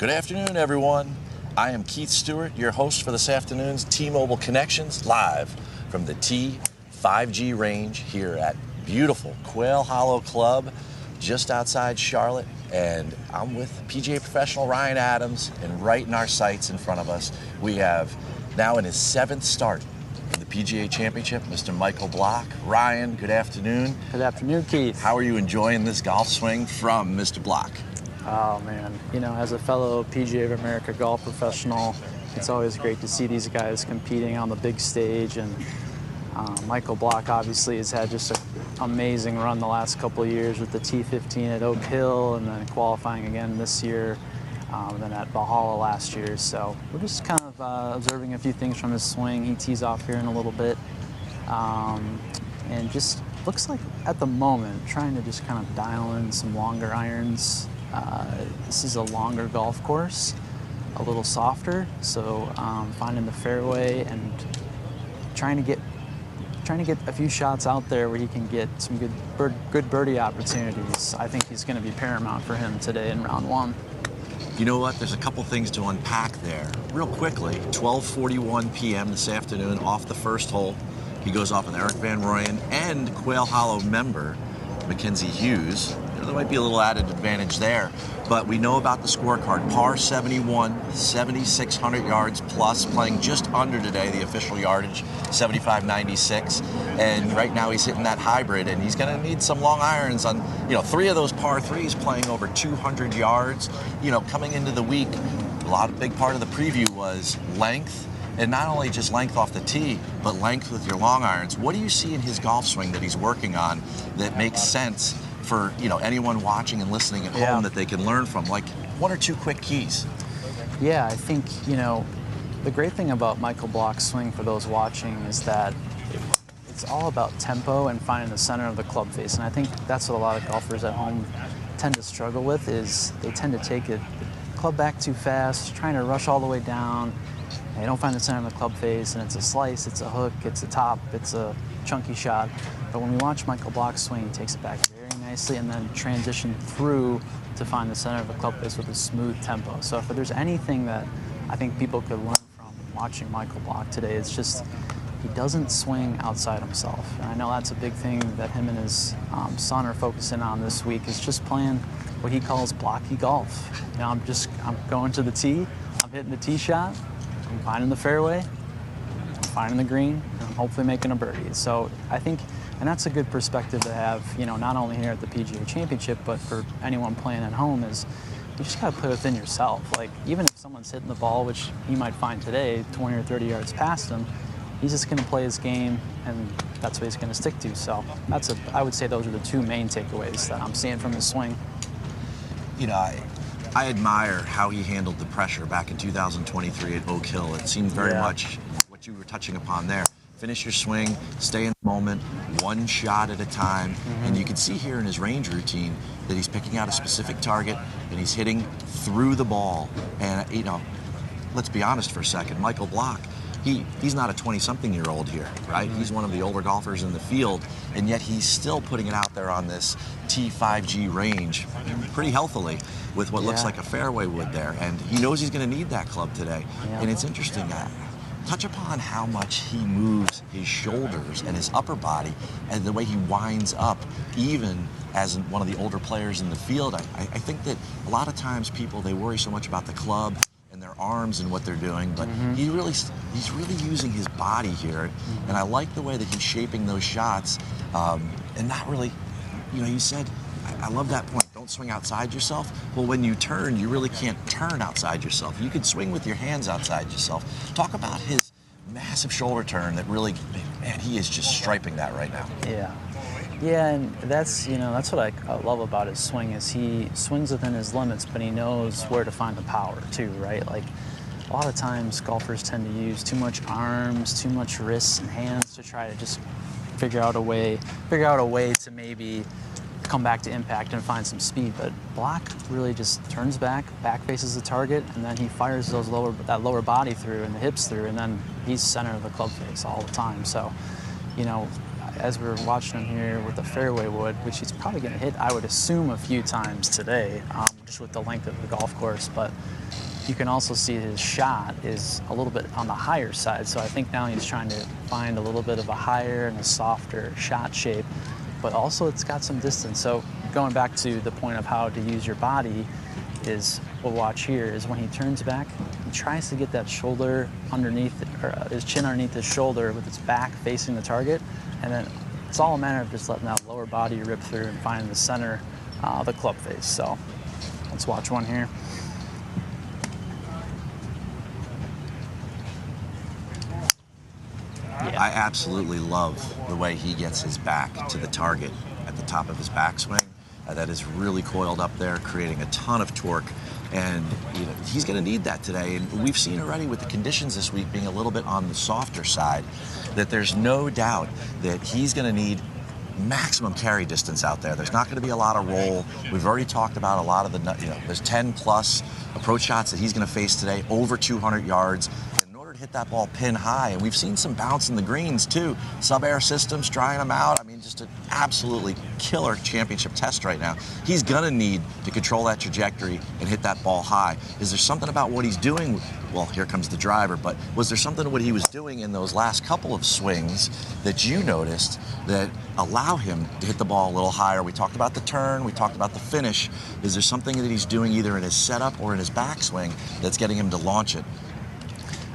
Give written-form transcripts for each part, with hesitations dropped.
Good afternoon, everyone. I am Keith Stewart, your host for this afternoon's T-Mobile Connections, live from the T5G range here at beautiful Quail Hollow Club, just outside Charlotte. And I'm with PGA professional Ryan Adams, and right in our sights in front of us, we have, now in his 7th start in the PGA Championship, Mr. Michael Block. Ryan, good afternoon. Good afternoon, Keith. How are you enjoying this golf swing from Mr. Block? Oh, man. You know, as a fellow PGA of America golf professional, it's always great to see these guys competing on the big stage. And Michael Block obviously has had just an amazing run the last couple of years with the T15 at Oak Hill and then qualifying again this year, and then at Valhalla last year. So we're just kind of observing a few things from his swing. He tees off here in a little bit, and just looks like at the moment trying to just kind of dial in some longer irons. This is a longer golf course, a little softer, so finding the fairway and trying to get a few shots out there where he can get some good birdie opportunities. I think he's going to be paramount for him today in round one. You know what? There's a couple things to unpack there. Real quickly, 12:41 p.m. this afternoon off the first hole. He goes off with Eric Van Rooyen and Quail Hollow member Mackenzie Hughes. There might be a little added advantage there, but we know about the scorecard. Par 71, 7,600 yards plus, playing just under today, the official yardage, 75.96. And right now he's hitting that hybrid, and he's going to need some long irons on, 3 of those par 3s playing over 200 yards. Coming into the week, a big part of the preview was length, and not only just length off the tee, but length with your long irons. What do you see in his golf swing that he's working on that makes sense for anyone watching and listening at home that they can learn from, like 1 or 2 quick keys? Yeah, I think the great thing about Michael Block's swing for those watching is that it's all about tempo and finding the center of the club face, and I think that's what a lot of golfers at home tend to struggle with, is they tend to take the club back too fast, trying to rush all the way down. They don't find the center of the club face, and it's a slice, it's a hook, it's a top, it's a chunky shot. But when we watch Michael Block swing, he takes it back very nicely and then transition through to find the center of the club face with a smooth tempo. So if there's anything that I think people could learn from watching Michael Block today, it's just he doesn't swing outside himself. And I know that's a big thing that him and his son are focusing on this week, is just playing what he calls blocky golf. I'm going to the tee, I'm hitting the tee shot, I'm finding the fairway, I'm finding the green, and I'm hopefully making a birdie. So I think, and that's a good perspective to have, not only here at the PGA Championship, but for anyone playing at home, is you just got to play within yourself. Like, even if someone's hitting the ball, which he might find today, 20 or 30 yards past him, he's just going to play his game, and that's what he's going to stick to. So I would say those are the 2 main takeaways that I'm seeing from his swing. I admire how he handled the pressure back in 2023 at Oak Hill. It seemed very much what you were touching upon there. Finish your swing, stay in the moment, 1 shot at a time. And you can see here in his range routine that he's picking out a specific target and he's hitting through the ball. And, let's be honest for a second, Michael Block, he's not a 20-something-year-old here, right? He's one of the older golfers in the field, and yet he's still putting it out there on this T5G range pretty healthily with what looks like a fairway wood there. And he knows he's going to need that club today. And it's interesting that touch upon how much he moves his shoulders and his upper body and the way he winds up, even as one of the older players in the field. I think that a lot of times people, they worry so much about the club and their arms and what they're doing, but he's really using his body here. And I like the way that he's shaping those shots, and not really, you said, I love that point, don't swing outside yourself. Well, when you turn, you really can't turn outside yourself. You can swing with your hands outside yourself. Talk about his massive shoulder turn that really, man, he is just striping that right now. Yeah, and that's what I love about his swing, is he swings within his limits, but he knows where to find the power too, right? Like, a lot of times golfers tend to use too much arms, too much wrists and hands to try to just figure out a way to maybe come back to impact and find some speed. But Block really just turns back faces the target, and then he fires that lower body through and the hips through, and then he's center of the club face all the time. So, as we were watching him here with the fairway wood, which he's probably going to hit, I would assume, a few times today, just with the length of the golf course. But you can also see his shot is a little bit on the higher side. So I think now he's trying to find a little bit of a higher and a softer shot shape, but also it's got some distance. So going back to the point of how to use your body is, we'll watch here, is when he turns back, he tries to get that shoulder underneath, or his chin underneath his shoulder with his back facing the target, and then it's all a matter of just letting that lower body rip through and finding the center of the club face. So let's watch one here. Yeah. I absolutely love the way he gets his back to the target at the top of his backswing. That is really coiled up there, creating a ton of torque. And he's going to need that today. And we've seen already with the conditions this week being a little bit on the softer side, that there's no doubt that he's going to need maximum carry distance out there. There's not going to be a lot of roll. We've already talked about a lot of the, there's 10 plus approach shots that he's going to face today, over 200 yards. Hit that ball pin high, and we've seen some bounce in the greens too. Sub-air systems trying him out. I mean, just an absolutely killer championship test right now. He's gonna need to control that trajectory and hit that ball high. Is there something about what he's doing? Well, here comes the driver, but was there something what he was doing in those last couple of swings that you noticed that allow him to hit the ball a little higher? We talked about the turn, we talked about the finish. Is there something that he's doing either in his setup or in his backswing that's getting him to launch it?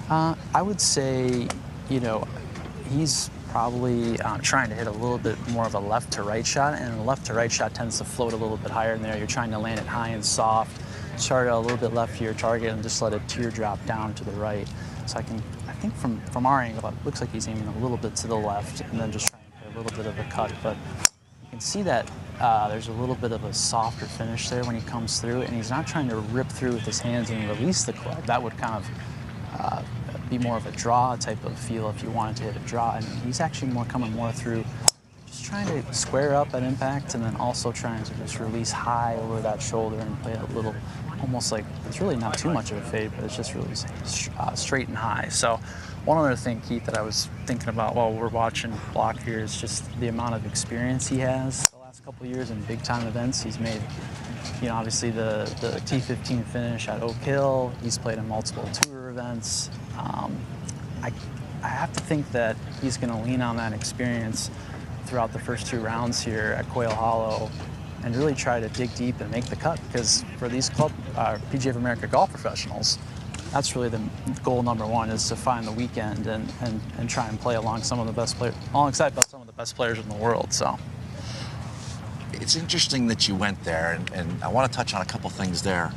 I would say, he's probably trying to hit a little bit more of a left to right shot, and a left to right shot tends to float a little bit higher in there. You're trying to land it high and soft, start a little bit left to your target, and just let it teardrop down to the right. So I think from our angle, it looks like he's aiming a little bit to the left, and then just trying to hit a little bit of a cut. But you can see that there's a little bit of a softer finish there when he comes through, and he's not trying to rip through with his hands and release the club. That would kind of be more of a draw type of feel if you wanted to hit a draw, and he's actually coming more through just trying to square up at impact, and then also trying to just release high over that shoulder and play a little, almost like, it's really not too much of a fade, but it's just really straight and high. So one other thing, Keith, that I was thinking about while we're watching Block here is just the amount of experience he has the last couple of years in big time events. He's made, obviously the T15 finish at Oak Hill. He's played in multiple tour events. I have to think that he's going to lean on that experience throughout the first two rounds here at Quail Hollow and really try to dig deep and make the cut, because for these PGA of America golf professionals, that's really the goal number one, is to find the weekend and try and play alongside some of the best players in the world. So it's interesting that you went there, and I want to touch on a couple things there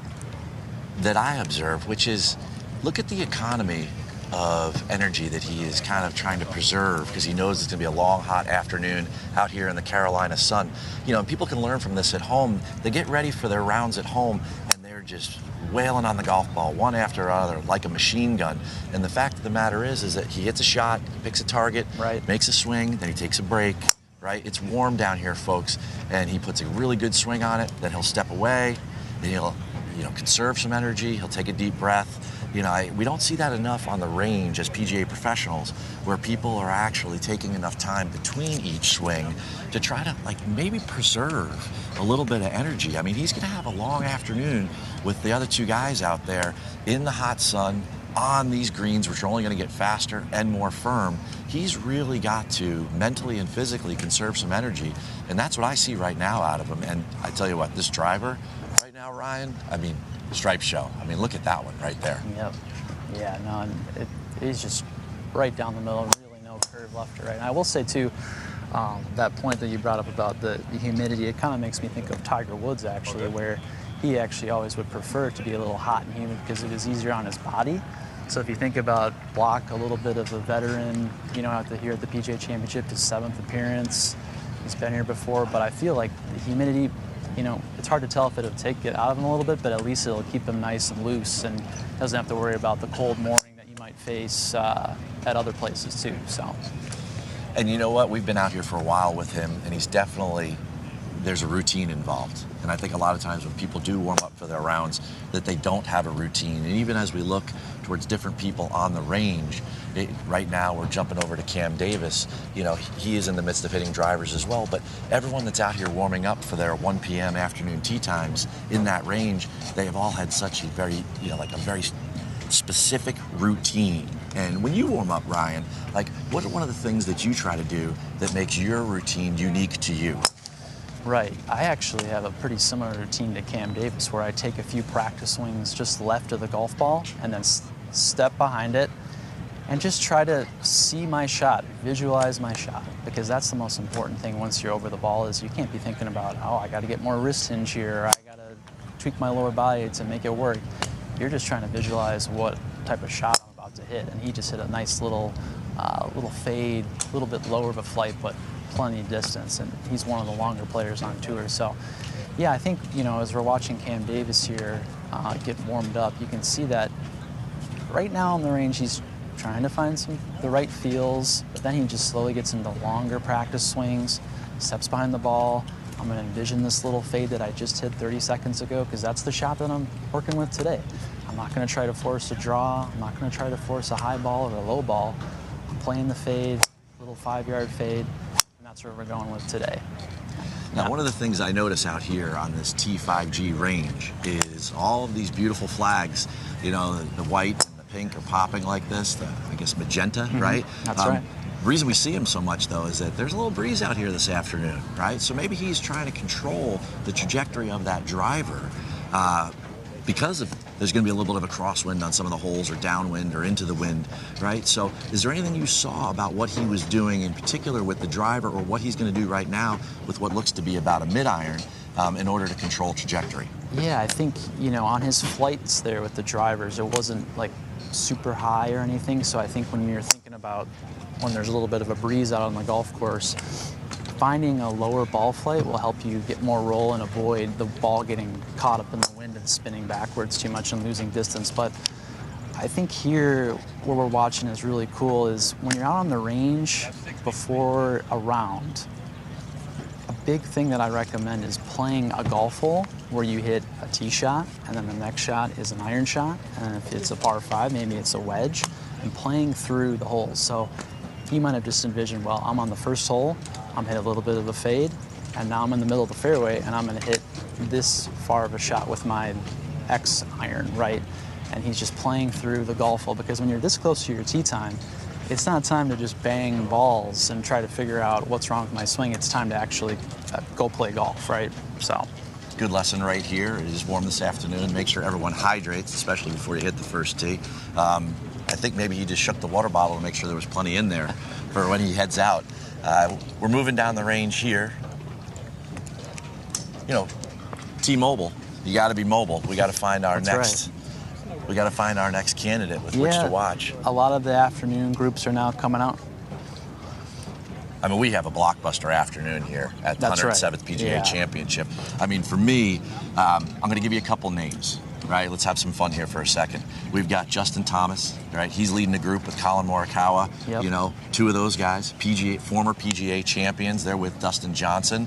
that I observe, which is, look at the economy of energy that he is kind of trying to preserve, because he knows it's going to be a long, hot afternoon out here in the Carolina sun. And people can learn from this at home. They get ready for their rounds at home, and they're just wailing on the golf ball, one after another, like a machine gun. And the fact of the matter is that he hits a shot, picks a target, right, makes a swing, then he takes a break. Right? It's warm down here, folks, and he puts a really good swing on it. Then he'll step away, then he'll, conserve some energy. He'll take a deep breath. We don't see that enough on the range as PGA professionals, where people are actually taking enough time between each swing to try to maybe preserve a little bit of energy. I mean, he's going to have a long afternoon with the other two guys out there in the hot sun on these greens, which are only going to get faster and more firm. He's really got to mentally and physically conserve some energy, and that's what I see right now out of him. And I tell you what, this driver right now, Ryan, stripe show. Look at that one right there. Yep. Yeah, no, and it is just right down the middle, really no curve left or right. And I will say too, that point that you brought up about the humidity, it kind of makes me think of Tiger Woods actually, where he actually always would prefer it to be a little hot and humid because it was easier on his body. So if you think about Block, a little bit of a veteran, here at the PGA Championship, his 7th appearance, he's been here before, but I feel like the humidity, it's hard to tell if it'll take it out of him a little bit, but at least it'll keep him nice and loose and doesn't have to worry about the cold morning that you might face at other places too. So. And you know what? We've been out here for a while with him, and he's definitely, there's a routine involved. And I think a lot of times when people do warm up for their rounds, that they don't have a routine. And even as we look towards different people on the range, right now we're jumping over to Cam Davis. You know, he is in the midst of hitting drivers as well. But everyone that's out here warming up for their 1 p.m. afternoon tee times in that range, they have all had such a very, like a very specific routine. And when you warm up, Ryan, like, what are one of the things that you try to do that makes your routine unique to you? Right. I actually have a pretty similar routine to Cam Davis, where I take a few practice swings just left of the golf ball and then step behind it and just try to see my shot, visualize my shot, because that's the most important thing once you're over the ball. Is you can't be thinking about, oh, I got to get more wrist hinge here, I got to tweak my lower body to make it work. You're just trying to visualize what type of shot I'm about to hit. And he just hit a nice little fade, a little bit lower of a flight, but plenty of distance. And he's one of the longer players on tour. So, yeah, I think, as we're watching Cam Davis here get warmed up, you can see that right now on the range, he's trying to find the right feels, but then he just slowly gets into longer practice swings, steps behind the ball. I'm going to envision this little fade that I just hit 30 seconds ago, because that's the shot that I'm working with today. I'm not going to try to force a draw. I'm not going to try to force a high ball or a low ball. I'm playing the fade, little 5-yard fade, and that's where we're going with today. Now, one of the things I notice out here on this T5G range is all of these beautiful flags. The white and the pink are popping like this, I guess magenta, right? That's right. The reason we see him so much, though, is that there's a little breeze out here this afternoon, right? So maybe he's trying to control the trajectory of that driver because there's going to be a little bit of a crosswind on some of the holes, or downwind, or into the wind, right? So is there anything you saw about what he was doing in particular with the driver, or what he's going to do right now with what looks to be about a mid-iron in order to control trajectory? Yeah, I think, on his flights there with the drivers, it wasn't like super high or anything. So I think when you're thinking about when there's a little bit of a breeze out on the golf course, finding a lower ball flight will help you get more roll and avoid the ball getting caught up in the wind and spinning backwards too much and losing distance. But I think here what we're watching is really cool is when you're out on the range before a round, a big thing that I recommend is playing a golf hole where you hit a tee shot, and then the next shot is an iron shot, and if it's a par 5, maybe it's a wedge, and playing through the holes. So you might have just envisioned, well, I'm on the first hole, I'm hitting a little bit of a fade, and now I'm in the middle of the fairway, and I'm going to hit this far of a shot with my X iron, right? And he's just playing through the golf hole, because when you're this close to your tee time, it's not time to just bang balls and try to figure out what's wrong with my swing. It's time to actually go play golf, right? So, good lesson right here. It is warm this afternoon. Make sure everyone hydrates, especially before you hit the first tee. I think maybe he just shook the water bottle to make sure there was plenty in there for when he heads out. We're moving down the range here. T-Mobile. You got to be mobile. We got to find our next. Right. We got to find our next candidate with which to watch. A lot of the afternoon groups are now coming out. I mean, we have a blockbuster afternoon here at the 107th PGA Championship. I mean, for me, I'm going to give you a couple names, right? Let's have some fun here for a second. We've got Justin Thomas, right? He's leading the group with Collin Morikawa. Yep. Two of those guys, former PGA champions. They're with Dustin Johnson.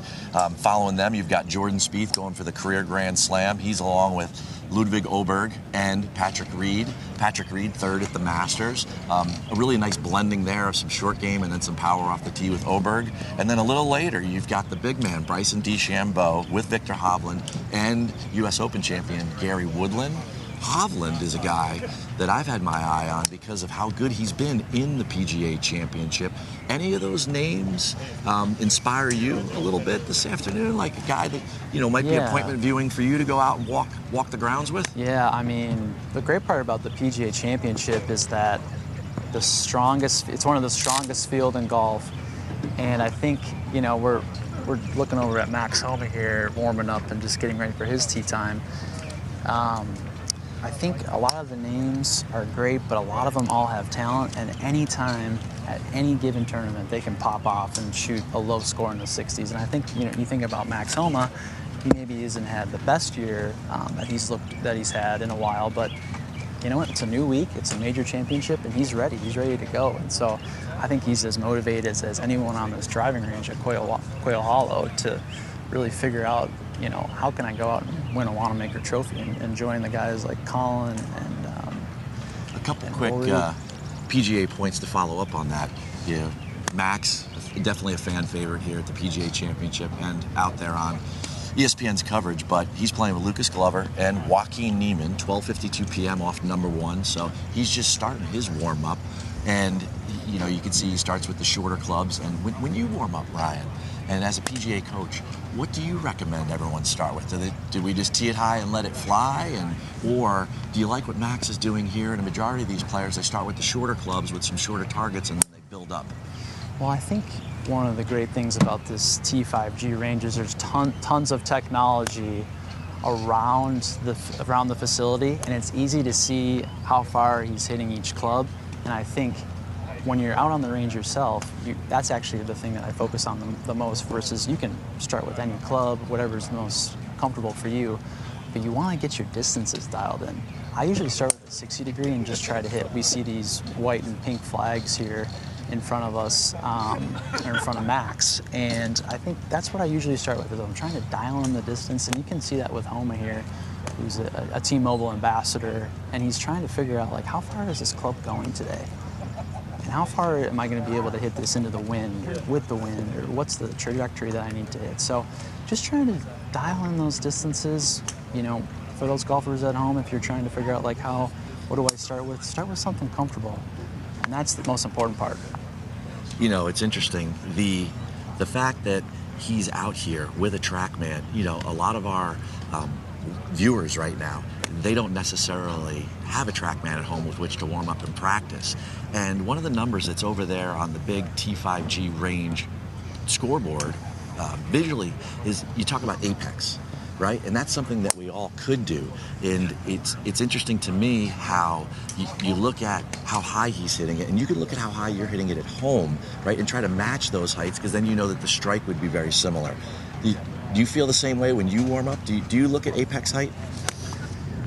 Following them, you've got Jordan Spieth going for the career Grand Slam. He's along with Ludwig Åberg and Patrick Reed. Patrick Reed third at the Masters. A really nice blending there of some short game and then some power off the tee with Åberg. And then a little later, you've got the big man, Bryson DeChambeau, with Victor Hovland and U.S. Open champion Gary Woodland. Hovland is a guy that I've had my eye on because of how good he's been in the PGA Championship. Any of those names inspire you a little bit this afternoon? Like a guy that, might be appointment viewing for you to go out and walk the grounds with? Yeah, I mean, the great part about the PGA Championship is that it's one of the strongest field in golf. And I think, we're looking over at Max Homa here, warming up and just getting ready for his tee time. I think a lot of the names are great, but a lot of them all have talent, and any time at any given tournament they can pop off and shoot a low score in the 60s. And I think you think about Max Homa, he maybe hasn't had the best year that he's had in a while, but you know what? It's a new week, it's a major championship, and he's ready to go. And so I think he's as motivated as anyone on this driving range at Quail Hollow to really figure out, you know, how can I go out and win a Wanamaker Trophy and join the guys like Collin and a couple and quick Rory. PGA points to follow up on that. Yeah, Max, definitely a fan favorite here at the PGA Championship and out there on ESPN's coverage, but he's playing with Lucas Glover and Joaquin Niemann, 12:52 p.m. off number 1, so he's just starting his warm-up, and you know, you can see he starts with the shorter clubs. And when you warm up, Ryan, and as a PGA coach, what do you recommend everyone start with? Do we just tee it high and let it fly, or do you like what Max is doing here? And a majority of these players, they start with the shorter clubs with some shorter targets and then they build up. Well, I think one of the great things about this T5G range is there's tons of technology around the facility, and it's easy to see how far he's hitting each club. And I think when you're out on the range yourself, that's actually the thing that I focus on the most, versus you can start with any club, whatever's the most comfortable for you, but you want to get your distances dialed in. I usually start with a 60 degree and just try to hit. We see these white and pink flags here in front of us, or in front of Max, and I think that's what I usually start with, is I'm trying to dial in the distance, and you can see that with Homa here, who's a T-Mobile ambassador, and he's trying to figure out, like, how far is this club going today? And how far am I going to be able to hit this into the wind, or with the wind, or what's the trajectory that I need to hit? So just trying to dial in those distances, you know, for those golfers at home, if you're trying to figure out, like, what do I start with? Start with something comfortable. And that's the most important part. You know, it's interesting, the fact that he's out here with a TrackMan. You know, a lot of our viewers right now, they don't necessarily have a TrackMan at home with which to warm up and practice. And one of the numbers that's over there on the big T5G range scoreboard visually is, you talk about apex, right? And that's something that we all could do. And it's interesting to me how you look at how high he's hitting it, and you can look at how high you're hitting it at home, right? And try to match those heights, because then you know that the strike would be very similar. Do you feel the same way when you warm up? Do you look at apex height?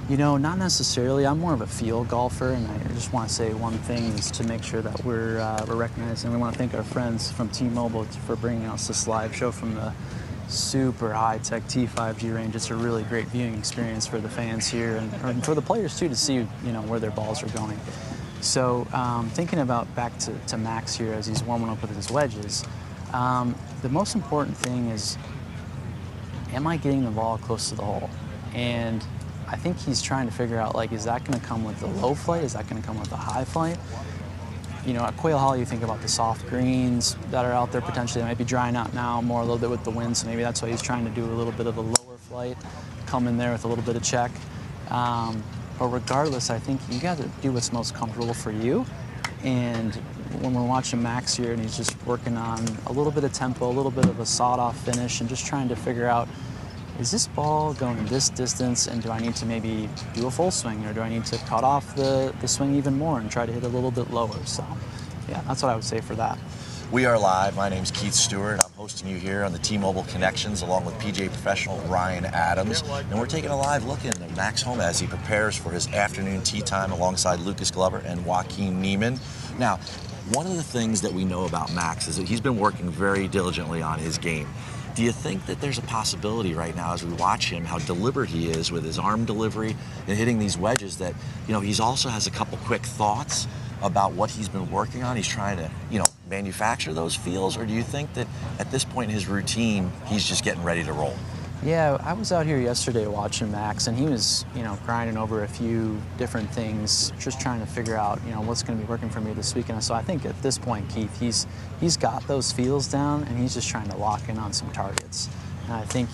You know, not necessarily. I'm more of a field golfer, and I just want to say one thing is to make sure that we're recognizing. We want to thank our friends from T-Mobile for bringing us this live show from the super high-tech T5G range. It's a really great viewing experience for the fans here, and for the players too, to see, you know, where their balls are going. So thinking about back to Max here as he's warming up with his wedges, the most important thing is, am I getting the ball close to the hole? And I think he's trying to figure out, like, is that going to come with the low flight? Is that going to come with the high flight? You know, at Quail Hollow, you think about the soft greens that are out there potentially. They might be drying out now more a little bit with the wind, so maybe that's why he's trying to do a little bit of a lower flight, come in there with a little bit of check. But regardless, I think you got to do what's most comfortable for you. And when we're watching Max here, and he's just working on a little bit of tempo, a little bit of a sawed-off finish, and just trying to figure out, is this ball going this distance, and do I need to maybe do a full swing, or do I need to cut off the swing even more and try to hit a little bit lower? So, yeah, that's what I would say for that. We are live. My name's Keith Stewart. I'm hosting you here on the T-Mobile Connections along with PGA professional Ryan Adams. And we're taking a live look into Max Homa as he prepares for his afternoon tee time alongside Lucas Glover and Joaquin Niemann. Now, one of the things that we know about Max is that he's been working very diligently on his game. Do you think that there's a possibility right now, as we watch him, how deliberate he is with his arm delivery and hitting these wedges, that, you know, he's also has a couple quick thoughts about what he's been working on? He's trying to, you know, manufacture those feels, or do you think that at this point in his routine, he's just getting ready to roll? Yeah, I was out here yesterday watching Max, and he was, you know, grinding over a few different things, just trying to figure out, you know, what's going to be working for me this weekend. So I think at this point, Keith, he's got those feels down, and he's just trying to lock in on some targets. And I think,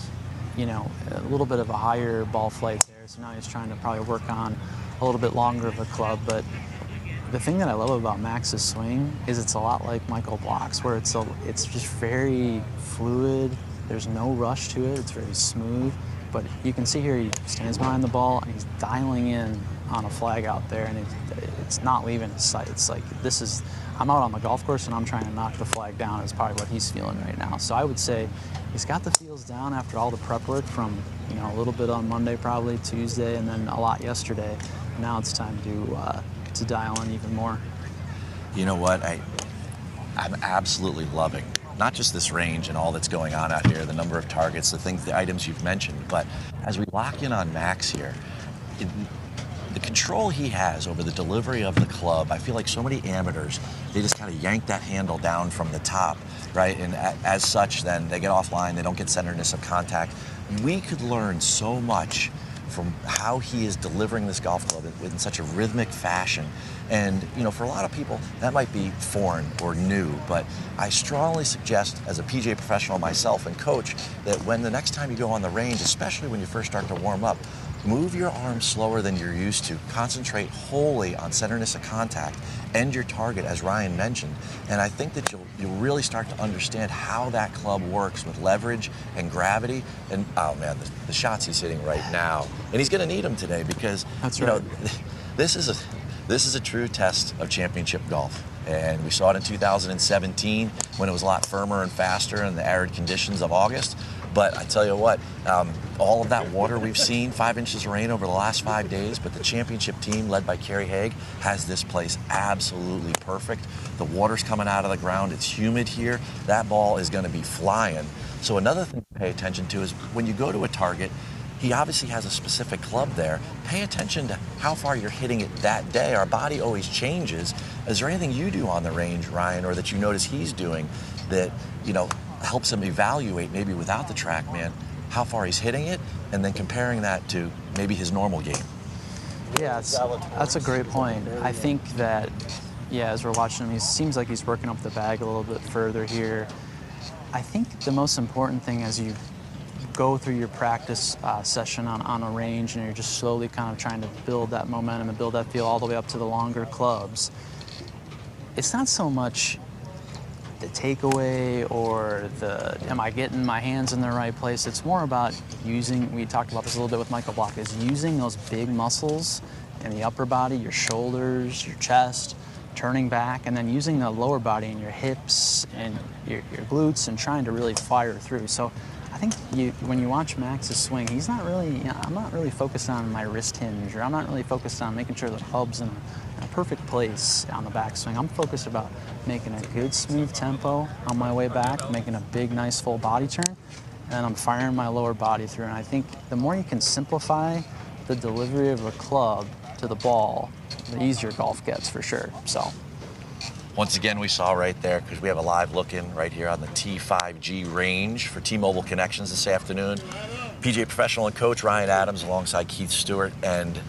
you know, a little bit of a higher ball flight there, so now he's trying to probably work on a little bit longer of a club. But the thing that I love about Max's swing is it's a lot like Michael Block's, where it's just very fluid. There's no rush to it. It's very smooth. But you can see here he stands behind the ball and he's dialing in on a flag out there, and it's not leaving his sight. It's like, I'm out on the golf course and I'm trying to knock the flag down, is probably what he's feeling right now. So I would say he's got the feels down after all the prep work from, you know, a little bit on Monday, probably Tuesday, and then a lot yesterday. Now it's time to dial in even more. You know what? I'm absolutely loving not just this range and all that's going on out here, the number of targets, the items you've mentioned, but as we lock in on Max here, the control he has over the delivery of the club, I feel like so many amateurs, they just kind of yank that handle down from the top, right? And as such, then they get offline, they don't get centeredness of contact. We could learn so much from how he is delivering this golf club in such a rhythmic fashion. And, you know, for a lot of people, that might be foreign or new, but I strongly suggest, as a PGA professional myself and coach, that when the next time you go on the range, especially when you first start to warm up, move your arms slower than you're used to. Concentrate wholly on centeredness of contact and your target, as Ryan mentioned. And I think that you'll really start to understand how that club works with leverage and gravity. And, oh man, the shots he's hitting right now. And he's going to need them today because, you know, this is a true test of championship golf. And we saw it in 2017 when it was a lot firmer and faster in the arid conditions of August. But I tell you what, all of that water we've seen, 5 inches of rain over the last 5 days, but the championship team led by Kerry Haig has this place absolutely perfect. The water's coming out of the ground, it's humid here, that ball is going to be flying. So another thing to pay attention to is when you go to a target, he obviously has a specific club there. Pay attention to how far you're hitting it that day. Our body always changes. Is there anything you do on the range, Ryan, or that you notice he's doing that, you know, helps him evaluate, maybe without the TrackMan, how far he's hitting it, and then comparing that to maybe his normal game? Yeah, that's a great point. I think that, yeah, as we're watching him, he seems like he's working up the bag a little bit further here. I think the most important thing as you go through your practice session on a range and you're just slowly kind of trying to build that momentum and build that feel all the way up to the longer clubs, it's not so much the takeaway or the am I getting my hands in the right place. It's more about using, we talked about this a little bit with Michael Block, is using those big muscles in the upper body, your shoulders, your chest, turning back, and then using the lower body and your hips and your glutes and trying to really fire through. So I think when you watch Max's swing, he's not really, you know, I'm not really focused on my wrist hinge, or I'm not really focused on making sure the club's in a perfect place on the backswing. I'm focused about making a good smooth tempo on my way back, making a big nice full body turn, and then I'm firing my lower body through. And I think the more you can simplify the delivery of a club to the ball, the easier golf gets for sure. So once again, we saw right there, because we have a live look-in right here on the T5G range for T-Mobile Connections this afternoon. PGA professional and coach Ryan Adams alongside Keith Stewart. And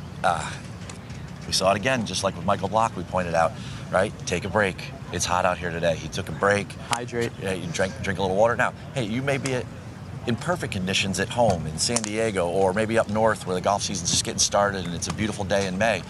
we saw it again, just like with Michael Block, we pointed out, right? Take a break. It's hot out here today. He took a break. Hydrate. You drink a little water. Now, hey, you may be in perfect conditions at home in San Diego, or maybe up north where the golf season's just getting started and it's a beautiful day in May.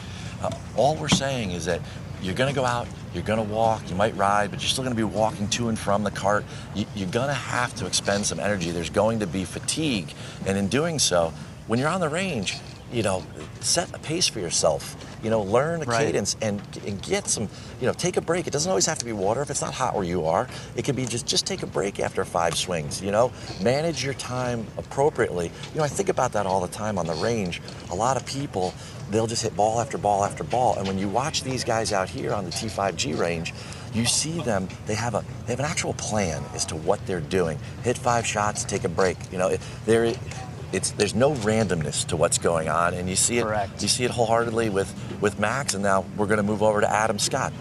All we're saying is that you're going to go out, you're going to walk, you might ride, but you're still going to be walking to and from the cart. You're going to have to expend some energy. There's going to be fatigue. And in doing so, when you're on the range, you know, set a pace for yourself. You know, learn a cadence and get some, you know, take a break. It doesn't always have to be water if it's not hot where you are. It can be just take a break after 5 swings, you know. Manage your time appropriately. You know, I think about that all the time on the range. A lot of people, they'll just hit ball after ball after ball. And when you watch these guys out here on the T5G range, you see them, they have an actual plan as to what they're doing. Hit 5 shots, take a break. You know, there's no randomness to what's going on, and you see it. Correct. You see it wholeheartedly with Max, and now we're going to move over to Adam Scott.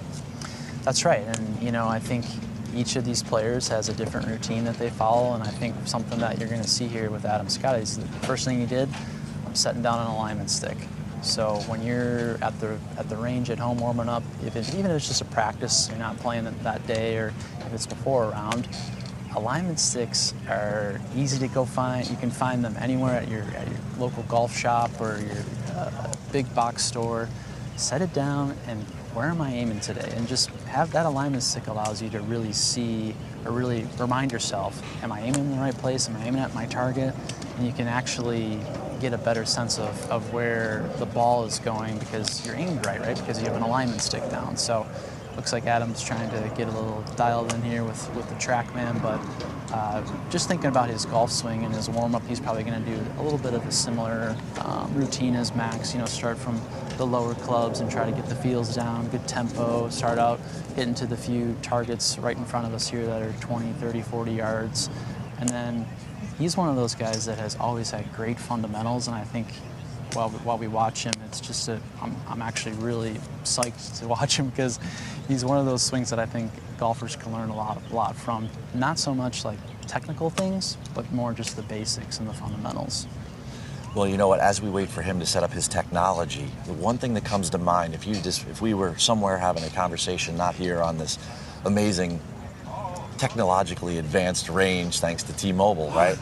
That's right, and you know, I think each of these players has a different routine that they follow, and I think something that you're going to see here with Adam Scott is the first thing he did, I'm setting down an alignment stick. So when you're at the range at home warming up, even if it's just a practice, you're not playing it that day, or if it's before a round, alignment sticks are easy to go find. You can find them anywhere at your local golf shop or your big box store. Set it down and where am I aiming today? And just have that alignment stick allows you to really see or really remind yourself, am I aiming in the right place? Am I aiming at my target? And you can actually get a better sense of where the ball is going because you're aimed right? Because you have an alignment stick down. So Looks like Adam's trying to get a little dialed in here with the TrackMan, but just thinking about his golf swing and his warm-up, he's probably going to do a little bit of a similar routine as Max. Start from the lower clubs and try to get the feels down, good tempo, start out hitting to the few targets right in front of us here that are 20, 30, 40 yards. And then he's one of those guys that has always had great fundamentals, and I think while we watch him, it's just I'm actually really psyched to watch him because he's one of those swings that I think golfers can learn a lot from. Not so much like technical things, but more just the basics and the fundamentals. Well, you know what? As we wait for him to set up his technology, the one thing that comes to mind, if we were somewhere having a conversation, not here on this amazing technologically advanced range, thanks to T-Mobile, right?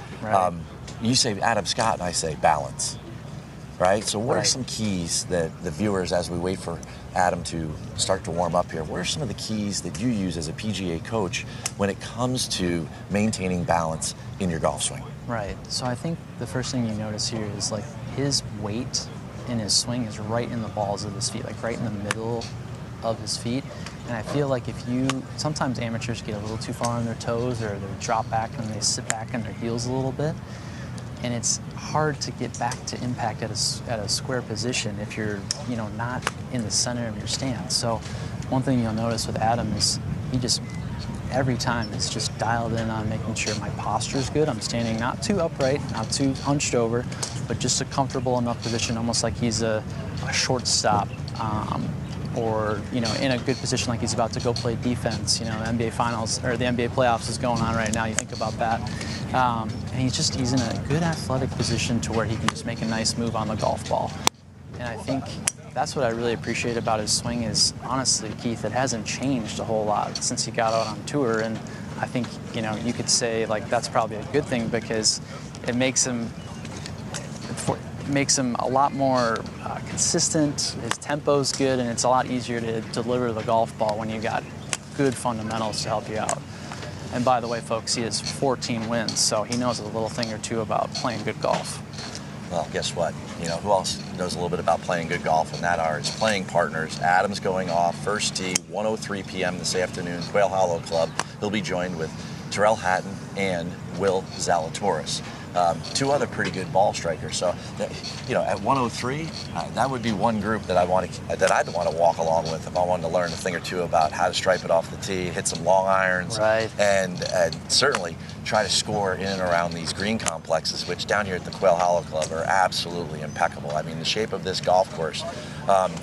You say Adam Scott, and I say balance. Right? So what are some keys that the viewers, as we wait for Adam to start to warm up here, what are some of the keys that you use as a PGA coach when it comes to maintaining balance in your golf swing? Right. So I think the first thing you notice here is like his weight in his swing is right in the balls of his feet, like right in the middle of his feet. And I feel like sometimes amateurs get a little too far on their toes, or they drop back and they sit back on their heels a little bit. And it's hard to get back to impact at a square position if you're, not in the center of your stance. So one thing you'll notice with Adam is he just, every time is just dialed in on making sure my posture is good. I'm standing not too upright, not too hunched over, but just a comfortable enough position, almost like he's a shortstop, or in a good position like he's about to go play defense. The NBA Finals or the NBA playoffs is going on right now. You think about that. And he's in a good athletic position to where he can just make a nice move on the golf ball. And I think that's what I really appreciate about his swing is, honestly, Keith, it hasn't changed a whole lot since he got out on tour. And I think, you could say, like, that's probably a good thing because it makes him a lot more consistent. His tempo's good, and it's a lot easier to deliver the golf ball when you got good fundamentals to help you out. And by the way, folks, he has 14 wins, so he knows a little thing or two about playing good golf. Well, guess what? Who else knows a little bit about playing good golf, and that are his playing partners. Adam's going off, first tee, 1:03 p.m. this afternoon, Quail Hollow Club. He'll be joined with Tyrrell Hatton and Will Zalatoris. Two other pretty good ball strikers. So, at 103, that would be one group that I'd want to walk along with if I wanted to learn a thing or two about how to stripe it off the tee, hit some long irons, and certainly try to score in and around these green complexes, which down here at the Quail Hollow Club are absolutely impeccable. I mean, the shape of this golf course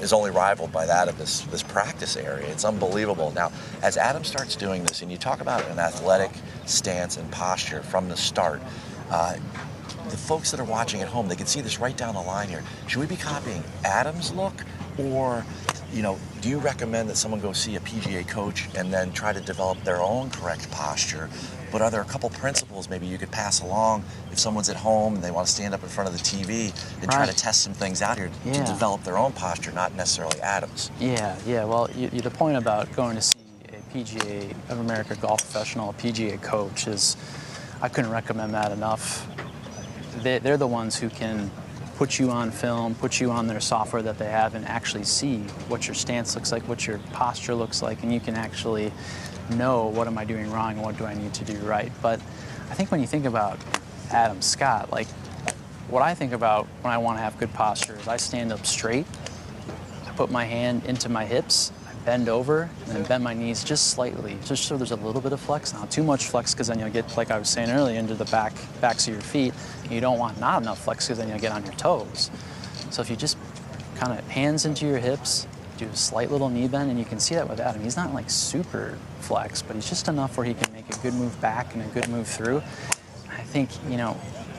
is only rivaled by that of this practice area. It's unbelievable. Now, as Adam starts doing this, and you talk about an athletic stance and posture from the start, the folks that are watching at home, they can see this right down the line here. Should we be copying Adam's look, or, do you recommend that someone go see a PGA coach and then try to develop their own correct posture? But are there a couple principles maybe you could pass along if someone's at home and they want to stand up in front of the TV and try to test some things out here to develop their own posture, not necessarily Adam's? Yeah. Well, the point about going to see a PGA of America golf professional, a PGA coach, is I couldn't recommend that enough. They're the ones who can put you on film, put you on their software that they have, and actually see what your stance looks like, what your posture looks like, and you can actually know what am I doing wrong and what do I need to do right. But I think when you think about Adam Scott, like what I think about when I want to have good posture is I stand up straight, I put my hand into my hips, bend over, and then bend my knees just slightly, just so there's a little bit of flex. Not too much flex, because then you'll get, like I was saying earlier, into the backs of your feet. And you don't want not enough flex, because then you'll get on your toes. So if you just kind of hands into your hips, do a slight little knee bend, and you can see that with Adam. He's not like super flex, but he's just enough where he can make a good move back and a good move through. I think,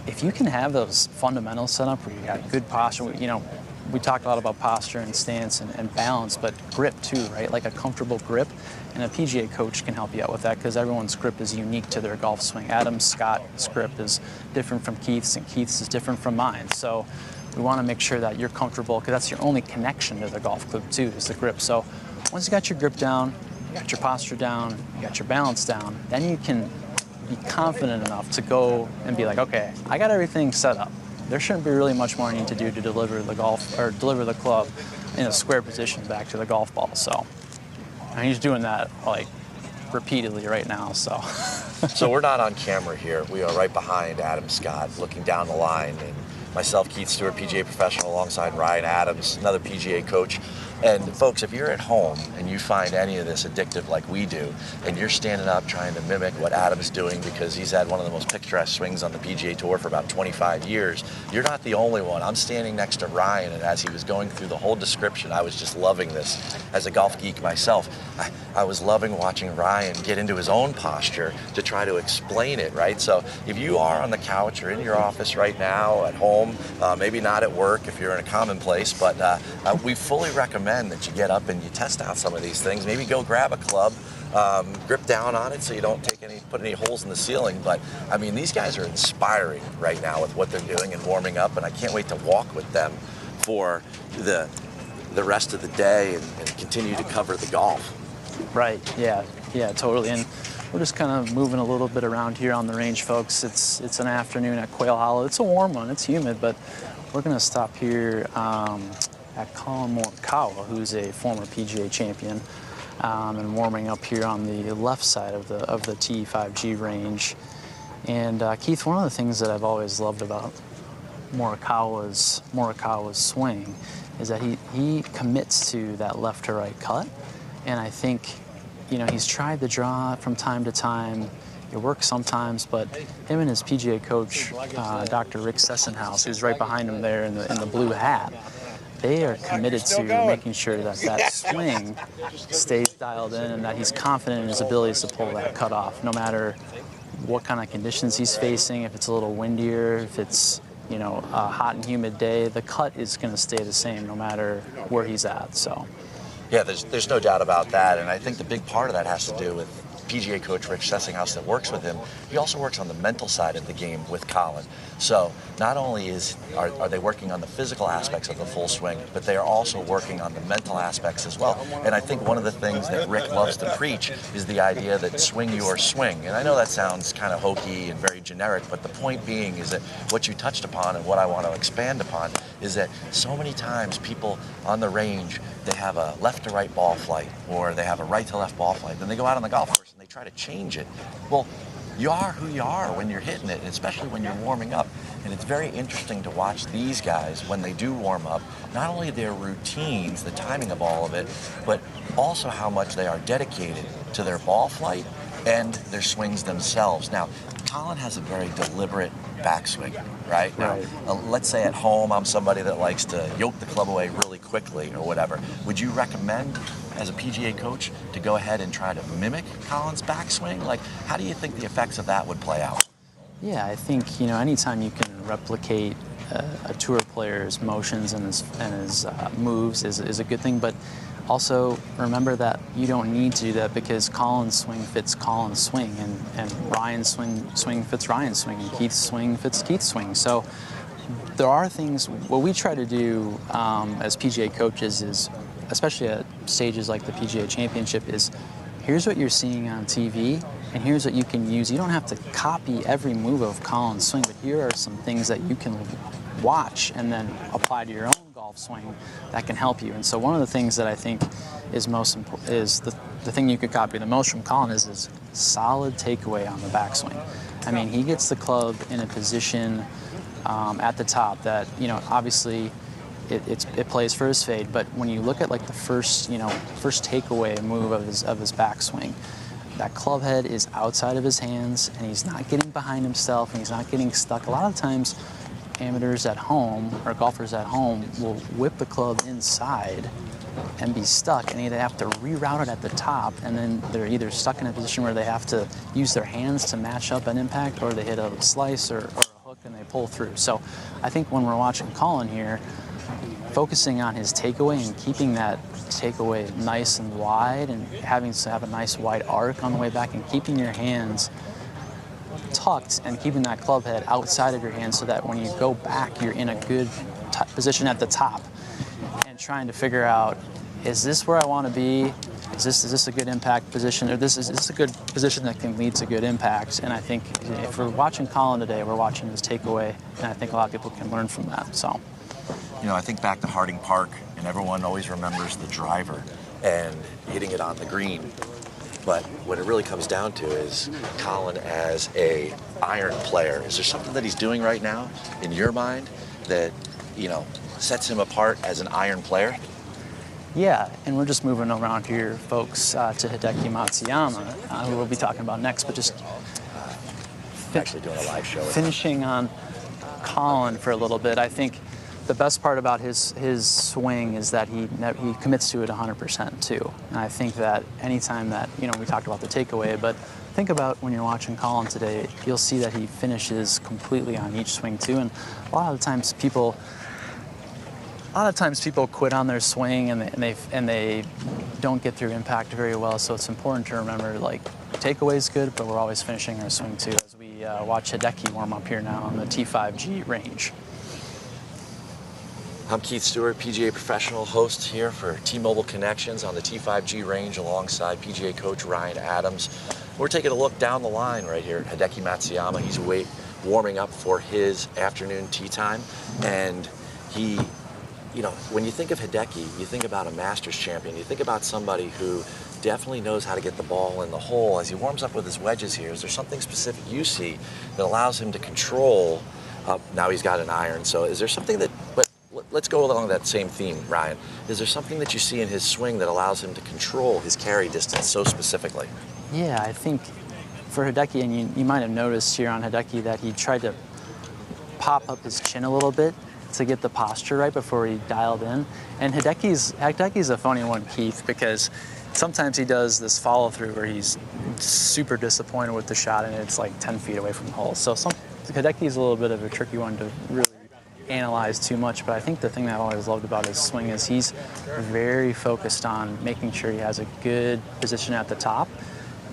if you can have those fundamentals set up where you got good posture, we talked a lot about posture and stance and balance, but grip too, right? Like a comfortable grip. And a PGA coach can help you out with that, because everyone's grip is unique to their golf swing. Adam Scott's grip is different from Keith's, and Keith's is different from mine. So we want to make sure that you're comfortable, because that's your only connection to the golf club too, is the grip. So once you got your grip down, you got your posture down, you got your balance down, then you can be confident enough to go and be like, okay, I got everything set up. There shouldn't be really much more I need to do to deliver the club in a square position back to the golf ball. So And he's doing that like repeatedly right now. So. So we're not on camera here. We are right behind Adam Scott, looking down the line, and myself, Keith Stewart, PGA professional, alongside Ryan Adams, another PGA coach. And folks, if you're at home and you find any of this addictive like we do, and you're standing up trying to mimic what Adam's doing because he's had one of the most picturesque swings on the PGA Tour for about 25 years, you're not the only one. I'm standing next to Ryan, and as he was going through the whole description, I was just loving this. As a golf geek myself, I was loving watching Ryan get into his own posture to try to explain it, right? So if you are on the couch or in your office right now, at home, maybe not at work if you're in a common place, but we fully recommend that you get up and you test out some of these things. Maybe go grab a club, grip down on it so you don't put any holes in the ceiling. But I mean, these guys are inspiring right now with what they're doing and warming up, and I can't wait to walk with them for the rest of the day and continue to cover the golf. Right. Yeah, totally. And we're just kind of moving a little bit around here on the range, folks. It's an afternoon at Quail Hollow. It's a warm one. It's humid, but we're going to stop here at Collin Morikawa, who's a former PGA champion, and warming up here on the left side of the T5G range. And Keith, one of the things that I've always loved about Morikawa's swing is that he commits to that left to right cut, and I think, you know, he's tried the draw from time to time. It works sometimes, but him and his PGA coach, Dr. Rick Sessenhaus, who's right behind him there in the blue hat, they are committed to making sure that that swing stays dialed in and that he's confident in his abilities to pull that cut off, no matter what kind of conditions he's facing. If it's a little windier, if it's, you know, a hot and humid day, the cut is going to stay the same no matter where he's at. So, yeah, there's no doubt about that, and I think the big part of that has to do with PGA coach Rich Sessinghaus that works with him. He also works on the mental side of the game with Collin. So not only are they working on the physical aspects of the full swing, but they are also working on the mental aspects as well. And I think one of the things that Rick loves to preach is the idea that swing your swing. And I know that sounds kind of hokey and very generic, but the point being is that what you touched upon and what I want to expand upon is that so many times people on the range, they have a left to right ball flight or they have a right to left ball flight. Then they go out on the golf course and they try to change it. Well, you are who you are when you're hitting it, and especially when you're warming up. And it's very interesting to watch these guys when they do warm up, not only their routines, the timing of all of it, but also how much they are dedicated to their ball flight and their swings themselves. Now, Collin has a very deliberate backswing, right? Now, let's say at home I'm somebody that likes to yoke the club away really quickly or whatever. Would you recommend, as a PGA coach, to go ahead and try to mimic Collin's backswing? Like, how do you think the effects of that would play out? Yeah, I think, you know, anytime you can replicate a tour player's motions and his moves is a good thing, but also remember that you don't need to do that because Collin's swing fits Collin's swing, and Ryan's swing fits Ryan's swing, and Keith's swing fits Keith's swing. So there are things, what we try to do as PGA coaches is, especially at stages like the PGA Championship, is here's what you're seeing on TV, and here's what you can use. You don't have to copy every move of Collin's swing, but here are some things that you can watch and then apply to your own golf swing that can help you. And so one of the things that I think is most important is the thing you could copy the most from Collin is solid takeaway on the backswing. I mean, he gets the club in a position at the top that, you know, obviously it plays for his fade, but when you look at like the first takeaway move of his backswing, that club head is outside of his hands and he's not getting behind himself and he's not getting stuck. A lot of times amateurs at home or golfers at home will whip the club inside and be stuck and either have to reroute it at the top, and then they're either stuck in a position where they have to use their hands to match up an impact, or they hit a slice or a hook and they pull through. So I think when we're watching Collin here, focusing on his takeaway and keeping that takeaway nice and wide and having to have a nice wide arc on the way back and keeping your hands tucked and keeping that club head outside of your hands so that when you go back, you're in a good position at the top, and trying to figure out, is this where I want to be? Is this a good impact position? Or is this a good position that can lead to good impact? And I think if we're watching Collin today, we're watching his takeaway, and I think a lot of people can learn from that. So, you know, I think back to Harding Park, and everyone always remembers the driver. and hitting it on the green. But what it really comes down to is Collin as a iron player. Is there something that he's doing right now in your mind that, you know, sets him apart as an iron player? Yeah, and we're just moving around here, folks, to Hideki Matsuyama, who we'll be talking about next, but just Actually doing a live show. Finishing on Collin for a little bit. I think the best part about his swing is that he commits to it 100% too. And I think that anytime that, you know, we talked about the takeaway, but think about when you're watching Collin today, you'll see that he finishes completely on each swing too. And a lot of times people quit on their swing and they don't get through impact very well. So it's important to remember, like, takeaway is good, but we're always finishing our swing too. As we watch Hideki warm up here now on the T5G range. I'm Keith Stewart, PGA professional host here for T-Mobile Connections on the T5G range alongside PGA coach Ryan Adams. We're taking a look down the line right here at Hideki Matsuyama. He's warming up for his afternoon tee time, and he, you know, when you think of Hideki, you think about a Masters champion. You think about somebody who definitely knows how to get the ball in the hole. As he warms up with his wedges here, is there something specific you see that allows him to control? Now he's got an iron, so is there something that, but let's go along that same theme, Ryan. Is there something that you see in his swing that allows him to control his carry distance so specifically? Yeah, I think for Hideki, and you might have noticed here on Hideki that he tried to pop up his chin a little bit to get the posture right before he dialed in. And Hideki's a funny one, Keith, because sometimes he does this follow through where he's super disappointed with the shot and it's like 10 feet away from the hole. So Hideki's a little bit of a tricky one to really analyze too much, but I think the thing that I've always loved about his swing is he's very focused on making sure he has a good position at the top.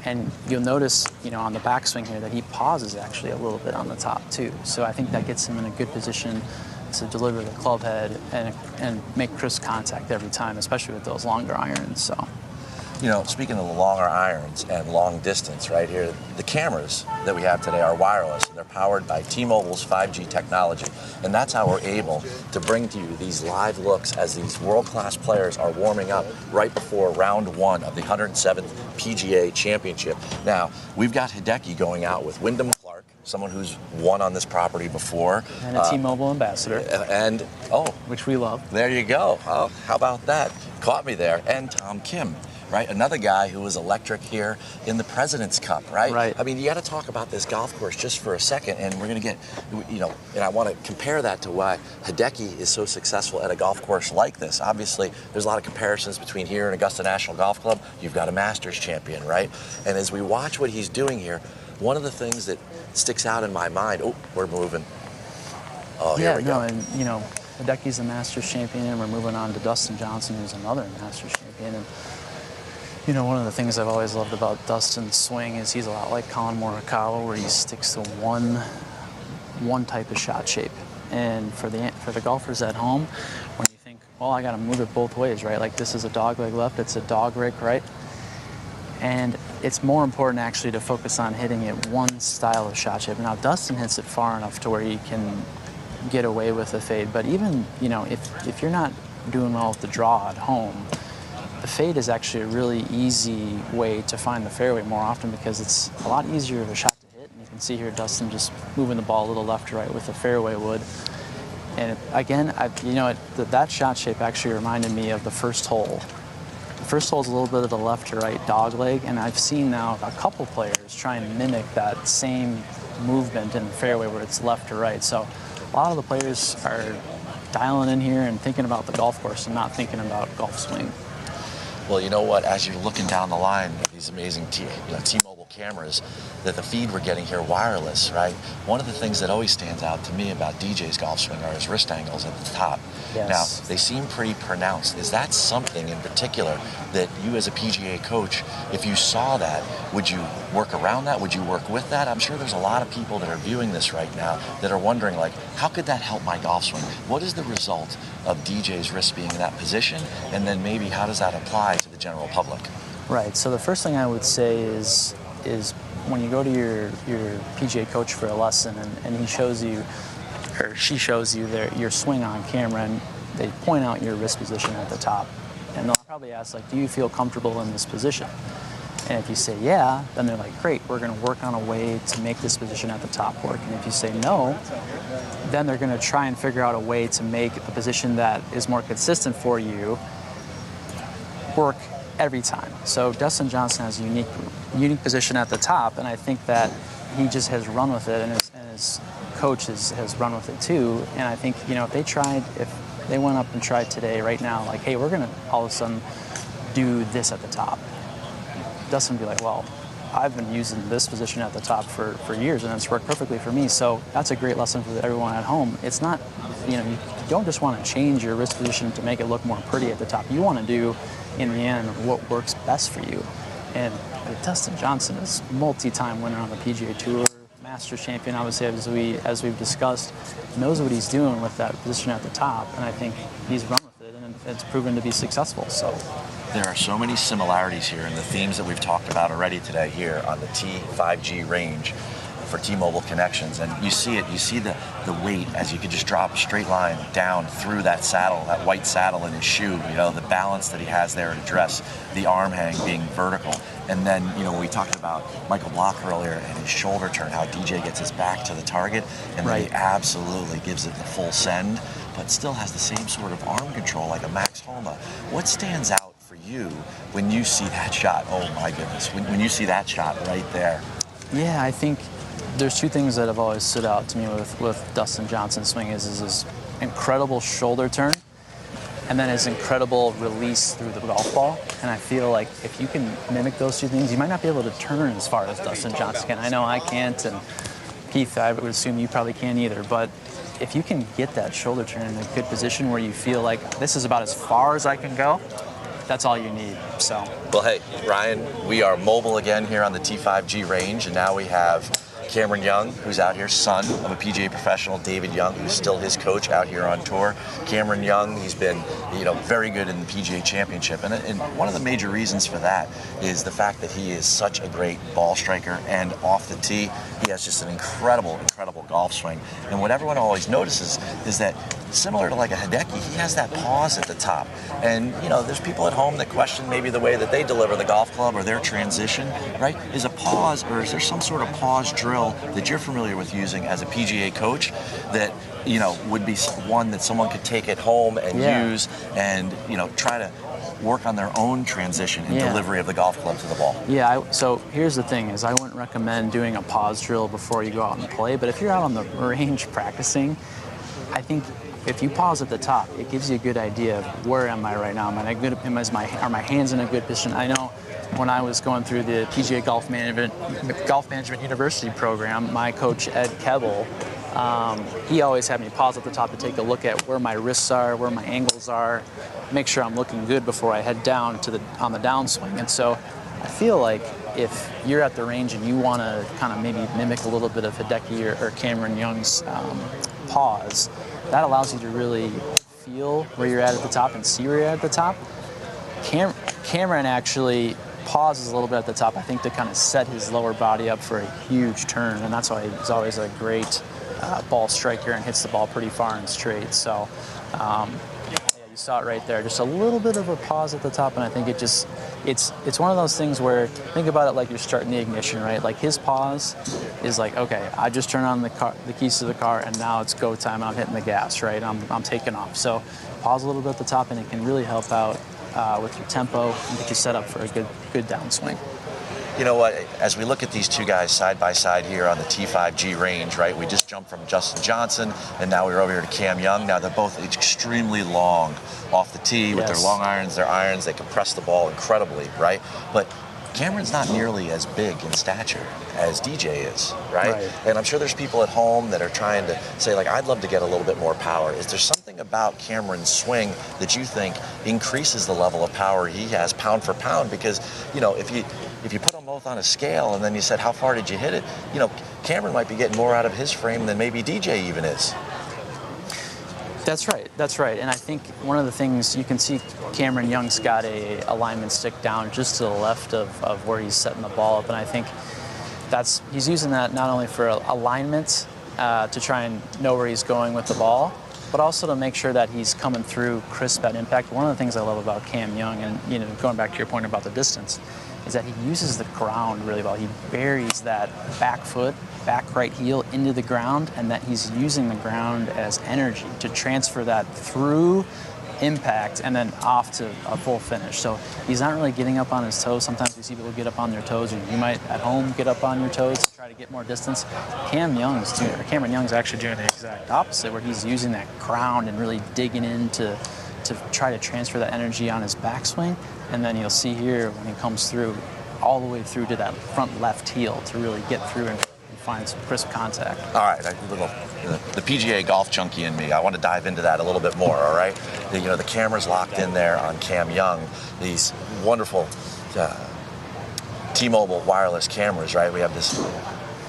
And you'll notice, you know, on the backswing here that he pauses actually a little bit on the top too. So I think that gets him in a good position to deliver the club head and make crisp contact every time, especially with those longer irons. So, you know, speaking of the longer irons and long distance right here, the cameras that we have today are wireless, and they're powered by T-Mobile's 5G technology. And that's how we're able to bring to you these live looks as these world-class players are warming up right before round one of the 107th PGA Championship. Now, we've got Hideki going out with Wyndham Clark, someone who's won on this property before. And a T-Mobile ambassador. Which we love. There you go. Oh, how about that? Caught me there. And Tom Kim. Right, another guy who was electric here in the President's Cup, right? Right. I mean, you got to talk about this golf course just for a second, and we're going to get, you know, and I want to compare that to why Hideki is so successful at a golf course like this. Obviously, there's a lot of comparisons between here and Augusta National Golf Club. You've got a Masters champion, right? And as we watch what he's doing here, one of the things that sticks out in my mind, oh, we're moving. Oh, here we go. And, you know, Hideki's a Masters champion, and we're moving on to Dustin Johnson, who's another Masters champion. And you know, one of the things I've always loved about Dustin's swing is he's a lot like Collin Morikawa, where he sticks to one type of shot shape. And for the golfers at home, when you think, well, I got to move it both ways, right? Like, this is a dogleg left, it's a dog rake right. And it's more important actually to focus on hitting it one style of shot shape. Now, Dustin hits it far enough to where he can get away with a fade. But even, you know, if you're not doing well with the draw at home, the fade is actually a really easy way to find the fairway more often because it's a lot easier of a shot to hit. And you can see here Dustin just moving the ball a little left to right with the fairway wood. And again, that shot shape actually reminded me of the first hole. The first hole is a little bit of the left to right dog leg, and I've seen now a couple players try and mimic that same movement in the fairway where it's left to right. So a lot of the players are dialing in here and thinking about the golf course and not thinking about golf swing. Well, you know what? As you're looking down the line of these amazing T-Mobile cameras, that the feed we're getting here wireless, right? One of the things that always stands out to me about DJ's golf swing are his wrist angles at the top. Yes. Now, they seem pretty pronounced. Is that something in particular that you as a PGA coach, if you saw that, would you work around that? Would you work with that? I'm sure there's a lot of people that are viewing this right now that are wondering, like, how could that help my golf swing? What is the result of DJ's wrist being in that position? And then maybe how does that apply to the general public? Right, so the first thing I would say is when you go to your PGA coach for a lesson and he shows you, or she shows you your swing on camera, and they point out your wrist position at the top. And they'll probably ask, like, do you feel comfortable in this position? And if you say yeah, then they're like, great, we're going to work on a way to make this position at the top work. And if you say no, then they're going to try and figure out a way to make the position that is more consistent for you work every time. So Dustin Johnson has a unique position at the top, and I think that he just has run with it, and his coach has run with it too. And I think, you know, if they went up and tried today, right now, like, hey, we're going to all of a sudden do this at the top, Dustin would be like, well, I've been using this position at the top for years, and it's worked perfectly for me. So that's a great lesson for everyone at home. It's not, you know, you don't just want to change your wrist position to make it look more pretty at the top. You want to do, in the end, what works best for you. And Dustin Johnson is multi-time winner on the PGA Tour, Masters champion, obviously, as we've discussed, knows what he's doing with that position at the top, and I think he's run with it, and it's proven to be successful. So there are so many similarities here in the themes that we've talked about already today here on the T5G range for T-Mobile Connections, and you see it. You see the weight as you could just drop a straight line down through that saddle, that white saddle in his shoe. You know, the balance that he has there to address the arm hang being vertical. And then, you know, we talked about Michael Block earlier and his shoulder turn, how DJ gets his back to the target, and then he absolutely gives it the full send, but still has the same sort of arm control like a Max Homa. What stands out for you when you see that shot? Oh my goodness, when you see that shot right there. Yeah, I think there's two things that have always stood out to me with Dustin Johnson's swing is his incredible shoulder turn, and then his incredible release through the golf ball. And I feel like if you can mimic those two things, you might not be able to turn as far as Dustin Johnson can. I know I can't, and Keith, I would assume you probably can't either, but if you can get that shoulder turn in a good position where you feel like this is about as far as I can go, that's all you need. So, well, hey, Ryan, we are mobile again here on the T5G range, and now we have Cameron Young, who's out here, son of a PGA professional, David Young, who's still his coach out here on tour. Cameron Young, he's been, you know, very good in the PGA Championship, and one of the major reasons for that is the fact that he is such a great ball striker, and off the tee, he has just an incredible golf swing. And what everyone always notices is that, similar to like a Hideki, he has that pause at the top. And, you know, there's people at home that question maybe the way that they deliver the golf club or their transition, right? Is a pause, or is there some sort of pause drill that you're familiar with using as a PGA coach that, you know, would be one that someone could take at home and use and, you know, try to work on their own transition and delivery of the golf club to the ball? Yeah, so here's the thing is I wouldn't recommend doing a pause drill before you go out and play, but if you're out on the range practicing, I think if you pause at the top, it gives you a good idea of where am I right now? Are my hands in a good position? I know when I was going through the PGA Golf Management University program, my coach, Ed Kebbell, he always had me pause at the top to take a look at where my wrists are, where my angles are, make sure I'm looking good before I head down on the downswing. And so I feel like if you're at the range and you want to kind of maybe mimic a little bit of Hideki or Cameron Young's pause, that allows you to really feel where you're at the top and see where you're at the top. Cameron actually pauses a little bit at the top, I think, to kind of set his lower body up for a huge turn, and that's why he's always a great ball striker and hits the ball pretty far and straight. So you saw it right there, just a little bit of a pause at the top, and I think it's one of those things where, think about it like you're starting the ignition, right? Like his pause is like, okay, I just turn on the keys to the car, and now it's go time, and I'm hitting the gas, right? I'm taking off. So pause a little bit at the top, and it can really help out with your tempo and get you set up for a good downswing. You know what, as we look at these two guys side by side here on the T5G range, right, we just jumped from Dustin Johnson, and now we're over here to Cam Young. Now they're both extremely long off the tee with their long irons, their irons. They compress the ball incredibly, right? But Cameron's not nearly as big in stature as DJ is, right? And I'm sure there's people at home that are trying to say, like, I'd love to get a little bit more power. Is there something about Cameron's swing that you think increases the level of power he has pound for pound? Because, you know, if you put them both on a scale and then you said, how far did you hit it? You know, Cameron might be getting more out of his frame than maybe DJ even is. That's right. And I think one of the things you can see, Cameron Young's got a alignment stick down just to the left of where he's setting the ball up, and I think he's using that not only for alignment to try and know where he's going with the ball, but also to make sure that he's coming through crisp at impact. One of the things I love about Cam Young, and going back to your point about the distance, is that he uses the ground really well. He buries that back foot, back right heel into the ground, and that he's using the ground as energy to transfer that through impact and then off to a full finish. So he's not really getting up on his toes. Sometimes we see people get up on their toes, or you might at home get up on your toes to try to get more distance. Cameron Young's actually doing the exact opposite, where he's using that ground and really digging in to try to transfer that energy on his backswing. And then you'll see here when he comes through, all the way through to that front left heel to really get through and find some crisp contact. All right, the PGA golf junkie in me, I want to dive into that a little bit more, all right? The camera's locked in there on Cam Young, these wonderful T-Mobile wireless cameras, right? We have this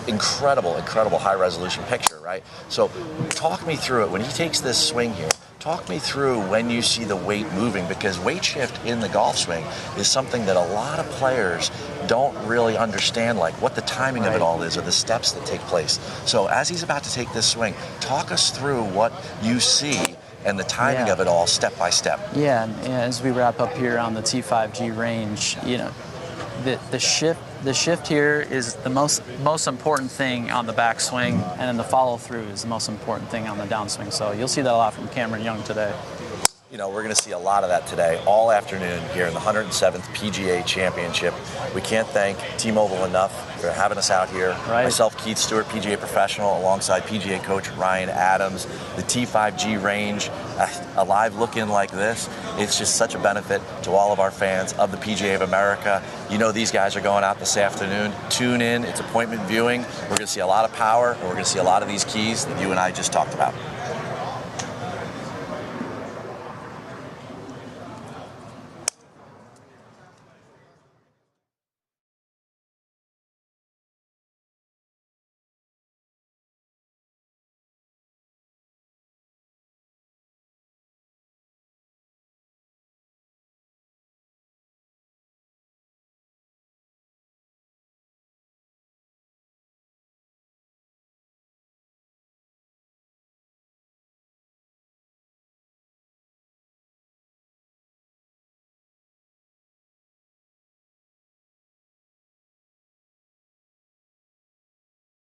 incredible high-resolution picture, right? So talk me through it. When he takes this swing here, talk me through when you see the weight moving, because weight shift in the golf swing is something that a lot of players don't really understand, like what the timing of it all is or the steps that take place. So as he's about to take this swing, talk us through what you see and the timing of it all step by step. Yeah, and as we wrap up here on the T5G range, the shift here is the most important thing on the backswing, and then the follow through is the most important thing on the downswing. So you'll see that a lot from Cameron Young today. We're going to see a lot of that today, all afternoon here in the 107th PGA Championship. We can't thank T-Mobile enough for having us out here. Right. Myself, Keith Stewart, PGA professional, alongside PGA coach Ryan Adams. The T5G range, a live look-in like this, it's just such a benefit to all of our fans of the PGA of America. These guys are going out this afternoon. Tune in. It's appointment viewing. We're going to see a lot of power, and we're going to see a lot of these keys that you and I just talked about.